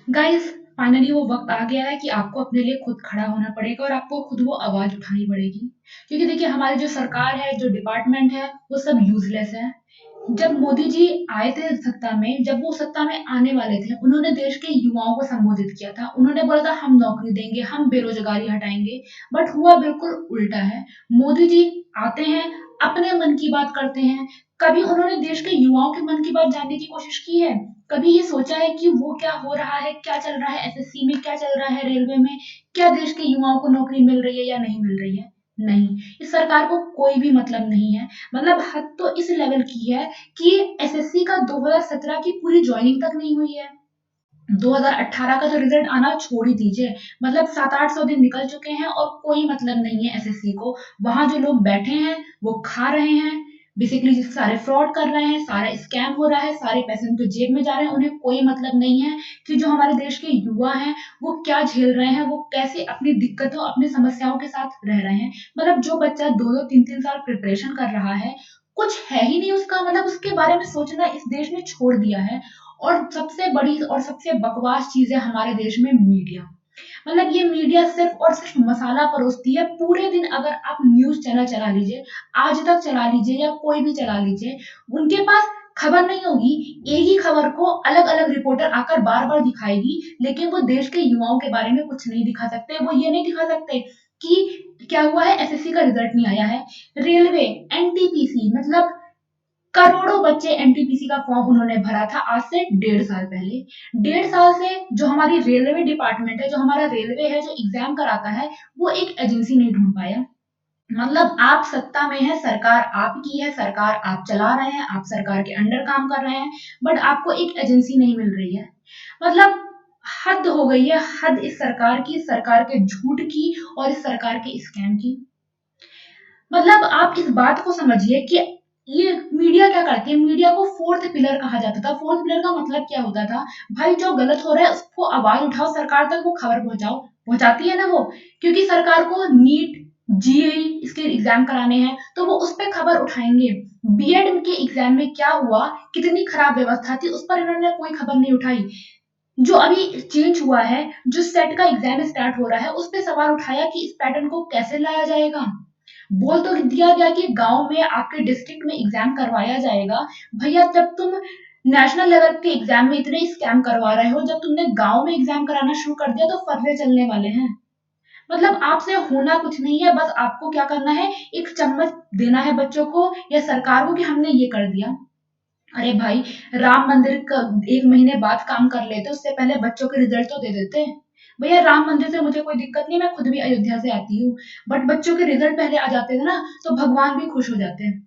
Guys, finally वो वक्त आ गया है कि आपको अपने लिए खुद खड़ा होना पड़ेगा और आपको खुद वो आवाज उठानी पड़ेगी। क्योंकि देखिए, हमारी जो सरकार है, जो डिपार्टमेंट है, वो सब यूजलेस है। जब मोदी जी आए थे सत्ता में, जब वो सत्ता में आने वाले थे, उन्होंने देश के युवाओं को संबोधित किया था। उन्होंने बोला था हम नौकरी देंगे, हम बेरोजगारी हटाएंगे। बट हुआ बिल्कुल उल्टा है। मोदी जी आते हैं, अपने मन की बात करते हैं। कभी उन्होंने देश के युवाओं के मन की बात जानने की कोशिश की है? कभी ये सोचा है कि वो क्या हो रहा है, क्या चल रहा है एसएससी में, क्या चल रहा है रेलवे में, क्या देश के युवाओं को नौकरी मिल रही है या नहीं मिल रही है? नहीं। इस सरकार को कोई भी मतलब नहीं है। मतलब हद तो इस लेवल की है कि एसएससी का 2017 की पूरी ज्वाइनिंग तक नहीं हुई है। 2018 का तो रिजल्ट आना छोड़ ही दीजिए। मतलब 700-800 दिन निकल चुके हैं और कोई मतलब नहीं है एसएससी को। वहां जो लोग बैठे हैं वो खा रहे हैं। बेसिकली सारे फ्रॉड कर रहे हैं, सारा स्कैम हो रहा है, सारे पैसे उनके जेब में जा रहे हैं। उन्हें कोई मतलब नहीं है कि जो हमारे देश के युवा हैं वो क्या झेल रहे हैं, वो कैसे अपनी दिक्कतों, अपनी समस्याओं के साथ रह रहे हैं। मतलब जो बच्चा 2-2 3-3 साल प्रिपरेशन कर रहा है, कुछ है ही नहीं उसका, मतलब उसके बारे में सोचना इस देश ने छोड़ दिया है। और सबसे बड़ी और सबसे बकवास चीज है हमारे देश में मीडिया। मतलब ये मीडिया सिर्फ और सिर्फ मसाला परोसती है। पूरे दिन अगर आप न्यूज चैनल चला लीजिए, आज तक चला लीजिए या कोई भी चला लीजिए, उनके पास खबर नहीं होगी। एक ही खबर को अलग अलग रिपोर्टर आकर बार बार दिखाएगी, लेकिन वो देश के युवाओं के बारे में कुछ नहीं दिखा सकते। वो ये नहीं दिखा सकते कि क्या हुआ है, एसएससी का रिजल्ट नहीं आया है। रेलवे, एनटीपीसी, मतलब करोड़ों बच्चे एनटीपीसी का फॉर्म उन्होंने भरा था आज से 1.5 साल पहले। 1.5 साल से जो हमारी रेलवे डिपार्टमेंट है, जो हमारा रेलवे है, जो एग्जाम कराता है, वो एक एजेंसी नहीं ढूंढ पाया। मतलब आप सत्ता में है, सरकार आपकी है, सरकार आप चला रहे हैं, आप सरकार के अंडर काम कर रहे हैं, बट आपको एक एजेंसी नहीं मिल रही है। मतलब हद हो गई है, हद इस सरकार की, इस सरकार के झूठ की और इस सरकार के स्कैम की। मतलब आप इस बात को समझिए कि ये मीडिया क्या करती है। मीडिया को फोर्थ पिलर कहा जाता था। फोर्थ पिलर का मतलब क्या होता था? भाई जो गलत हो रहा है उसको आवाज उठाओ, सरकार तक वो खबर पहुंचाओ। पहुंचाती है ना वो, क्योंकि सरकार को नीट, जीई इसके एग्जाम कराने हैं तो वो उस पर खबर उठाएंगे। बीएड के एग्जाम में क्या हुआ, कितनी खराब व्यवस्था थी, उस पर इन्होंने कोई खबर नहीं उठाई। जो अभी चेंज हुआ है, जो सेट का एग्जाम स्टार्ट हो रहा है, उस पर सवाल उठाया कि इस पैटर्न को कैसे लाया जाएगा। बोल तो दिया गया कि गांव में आपके डिस्ट्रिक्ट में एग्जाम करवाया जाएगा। भैया जब तुम नेशनल लेवल के एग्जाम में इतने स्कैम करवा रहे हो, जब तुमने गांव में एग्जाम कराना शुरू कर दिया तो फर्रे चलने वाले हैं। मतलब आपसे होना कुछ नहीं है, बस आपको क्या करना है, एक चम्मच देना है बच्चों को या सरकार को कि हमने ये कर दिया। अरे भाई, राम मंदिर का 1 महीने बाद काम कर लेते, उससे पहले बच्चों के रिजल्ट तो दे देते। भैया राम मंदिर से मुझे कोई दिक्कत नहीं, मैं खुद भी अयोध्या से आती हूँ। बट बच्चों के रिजल्ट पहले आ जाते थे ना, तो भगवान भी खुश हो जाते हैं।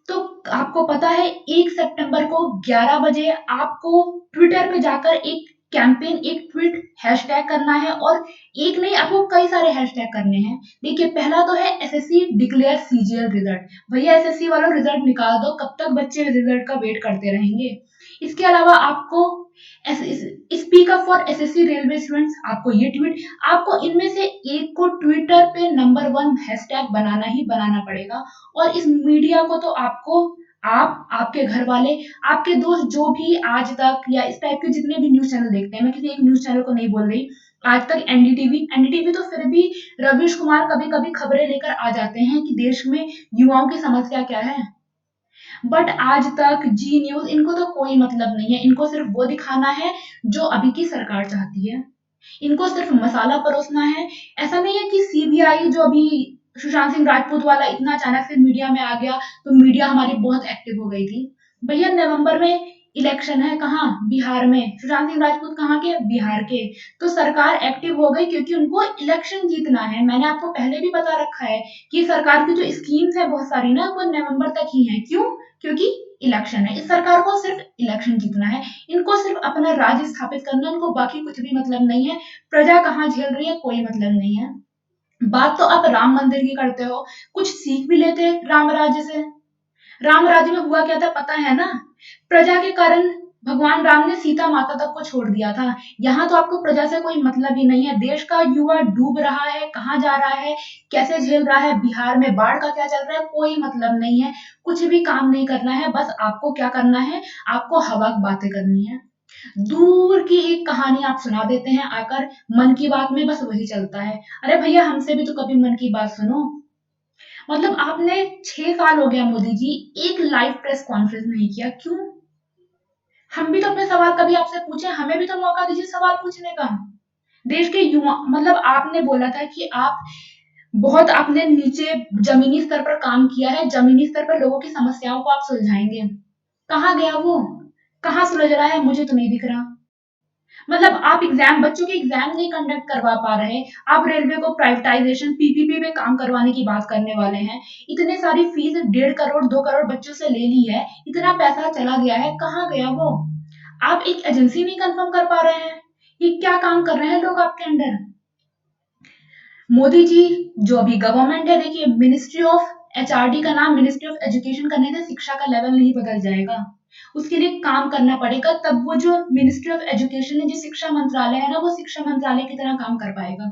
तो आपको पता है 1 सितंबर को 11 बजे आपको ट्विटर पे जाकर एक कैंपेन, एक ट्वीट हैशटैग करना है। और एक नहीं, आपको कई सारे हैशटैग करने हैं। देखिए, पहला तो है एसएससी डिक्लेयर सीजीएल रिजल्ट। भैया एसएससी वालों रिजल्ट निकाल दो, कब तक बच्चे रिजल्ट का वेट करते रहेंगे? इसके अलावा आपको speak up for SSC railway students, आपको ये ट्वीट, आपको इनमें से एक को ट्विटर पे नंबर 1 हैशटैग बनाना ही बनाना पड़ेगा। और इस मीडिया को तो आपको, आप, आपके घर वाले, आपके दोस्त, जो भी आज तक या इस टाइप के जितने भी न्यूज चैनल देखते हैं, मैं किसी एक न्यूज चैनल को नहीं बोल रही, आज तक एनडीटीवी तो फिर भी रवीश कुमार कभी कभी खबरें लेकर आ जाते हैं कि देश में युवाओं की समस्या क्या है। बट आज तक जी न्यूज, इनको तो कोई मतलब नहीं है। इनको सिर्फ वो दिखाना है जो अभी की सरकार चाहती है। इनको सिर्फ मसाला परोसना है। ऐसा नहीं है कि सीबीआई, जो अभी सुशांत सिंह राजपूत वाला इतना अचानक से मीडिया में आ गया तो मीडिया हमारी बहुत एक्टिव हो गई थी। भैया नवंबर में इलेक्शन है, कहाँ? बिहार में। सुशांत सिंह राजपूत कहाँ के? बिहार के। तो सरकार एक्टिव हो गई क्योंकि उनको इलेक्शन जीतना है। मैंने आपको पहले भी बता रखा है कि सरकार की जो स्कीम्स है बहुत सारी ना, वो नवंबर तक ही है। क्यों? क्योंकि इलेक्शन है। इस सरकार को सिर्फ इलेक्शन जीतना है। इनको सिर्फ अपना राज्य स्थापित करना है, इनको बाकी कुछ भी मतलब नहीं है। प्रजा कहाँ झेल रही है कोई मतलब नहीं है। बात तो आप राम मंदिर की करते हो, कुछ सीख भी लेते राम राज्य से। राम राज्य में हुआ क्या था पता है ना? प्रजा के कारण भगवान राम ने सीता माता तक को छोड़ दिया था। यहाँ तो आपको प्रजा से कोई मतलब ही नहीं है। देश का युवा डूब रहा है, कहाँ जा रहा है, कैसे झेल रहा है, बिहार में बाढ़ का क्या चल रहा है, कोई मतलब नहीं है। कुछ भी काम नहीं करना है, बस आपको क्या करना है, आपको हवा की बातें करनी है। दूर की एक कहानी आप सुना देते हैं आकर, मन की बात में बस वही चलता है। अरे भैया हमसे भी तो कभी मन की बात सुनो। मतलब आपने 6 साल हो गया मोदी जी, एक लाइव प्रेस कॉन्फ्रेंस नहीं किया, क्यों? हम भी तो अपने सवाल कभी आपसे पूछे, हमें भी तो मौका दीजिए सवाल पूछने का। देश के युवा मतलब आपने बोला था कि आप बहुत आपने नीचे ज़मीनी स्तर पर काम किया है, ज़मीनी स्तर पर लोगों की समस्याओं को आप सुलझाएँगे। कहाँ गया वो? कहाँ सुलझ रहा है? मुझे तो नहीं दिख रहा। मतलब आप एग्ज़ाम बच्चों के एग्ज़ाम नहीं कंडक्ट करवा पा रहे हैं, आप रेलवे को प्राइवेटाइज़ेशन, पीपीपी पे काम करवाने की बात करने वाले हैं। इतने सारी फीस 1.5 करोड़, 2 करोड़ बच्चों से ले ली है, इतना पैसा चला गया है, कहाँ गया वो? आप एक एजेंसी नहीं कन्फर्म कर पा रहे हैं? ये क्या काम कर रहे हैं लोग आपके अंडर? मोदी जी जो अभी गवर्नमेंट है, देखिए मिनिस्ट्री ऑफ एचआरडी का नाम मिनिस्ट्री ऑफ एजुकेशन करने से शिक्षा का लेवल नहीं बदल जाएगा। उसके लिए काम करना पड़ेगा, तब वो जो मिनिस्ट्री ऑफ एजुकेशन है, जो शिक्षा मंत्रालय है ना, वो शिक्षा मंत्रालय की तरह काम कर पाएगा।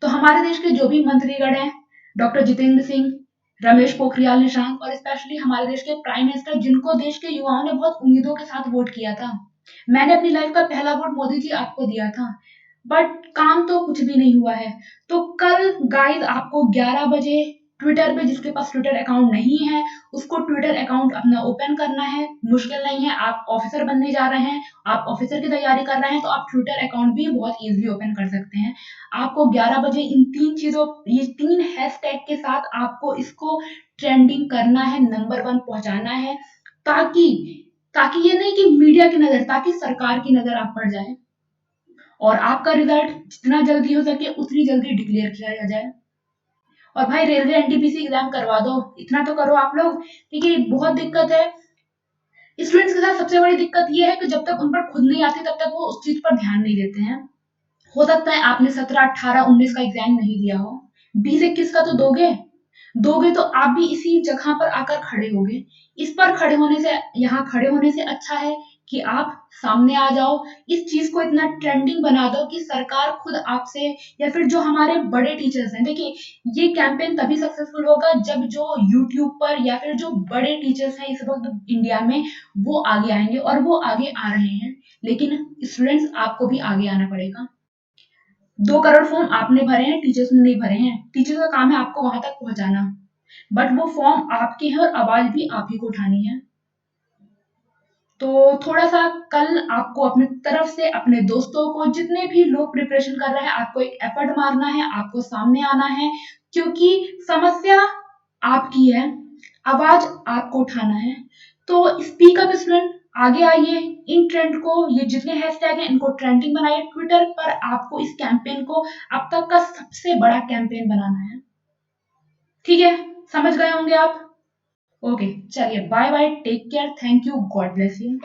तो हमारे देश के जो भी मंत्रीगण हैं, डॉक्टर जितेंद्र सिंह, रमेश पोखरियाल निशंक और स्पेशली हमारे देश के प्राइम मिनिस्टर, जिनको देश के युवाओं ने बहुत उम्मीदों के साथ वोट किया था। मैंने अपनी लाइफ का पहला वोट मोदी जी आपको दिया था, बट काम तो कुछ भी नहीं हुआ है। तो कल गाइस आपको 11 बजे ट्विटर पे, जिसके पास ट्विटर अकाउंट नहीं है, उसको ट्विटर अकाउंट अपना ओपन करना है। मुश्किल नहीं है, आप ऑफिसर बनने जा रहे हैं, आप ऑफिसर की तैयारी कर रहे हैं, तो आप ट्विटर अकाउंट भी बहुत ईजिली ओपन कर सकते हैं। आपको 11 बजे इन 3 चीज़ों, ये 3 हैशटैग के साथ आपको इसको ट्रेंडिंग करना है, नंबर 1 पहुँचाना है, ताकि ताकि ये नहीं कि मीडिया की नज़र, ताकि सरकार की नज़र आप पड़ जाएँ और आपका रिज़ल्ट जितना जल्दी हो सके उतनी जल्दी डिक्लेयर किया जाए। और भाई रेलवे एनटीपीसी एग्ज़ाम करवा दो, इतना तो करो आप लोग। देखिए बहुत दिक्कत है, स्टूडेंट्स के साथ सबसे बड़ी दिक्कत ये है कि जब तक उन पर खुद नहीं आती तब तक वो उस चीज़ पर ध्यान नहीं देते हैं। हो सकता है आपने 17, 18, 19 का एग्ज़ाम नहीं दिया हो, 20, 21 का तो दोगे। दोगे तो आप भी इसी जगह पर आकर खड़े होगे। इस पर खड़े होने से, यहाँ खड़े होने से अच्छा है कि आप सामने आ जाओ, इस चीज़ को इतना ट्रेंडिंग बना दो कि सरकार खुद आपसे, या फिर जो हमारे बड़े टीचर्स हैं, देखिए ये कैंपेन तभी सक्सेसफुल होगा जब जो यूट्यूब पर या फिर जो बड़े टीचर्स हैं इस वक़्त इंडिया में, वो आगे आएँगे और वो आगे आ रहे हैं। लेकिन स्टूडेंट्स आपको भी आगे आना पड़ेगा। 2 करोड़ फॉर्म आपने भरे हैं, टीचर्स ने नहीं भरे हैं। टीचर्स का काम है आपको वहाँ तक पहुँचाना। बट वो फॉर्म आपके हैं और आवाज़ भी आप ही को उठानी है। तो थोड़ा-सा कल आपको अपनी तरफ से अपने दोस्तों को, जितने भी लोग प्रिपरेशन कर रहे हैं, आपको एक एफर्ट मारना है, आपको सामने आना है, क्योंकि समस्या आपकी है, आवाज़ आपको उठाना है। तो स्पीक अप स्टूडेंट, आगे आइए, इन ट्रेंड को, ये जितने हैशटैग हैं इनको ट्रेंडिंग बनाइए। ट्विटर पर आपको इस कैंपेन को अब तक का सबसे बड़ा कैंपेन बनाना है। ठीक है? समझ गए होंगे आप? ओके, चलिए bye bye, take care, thank you, God bless you.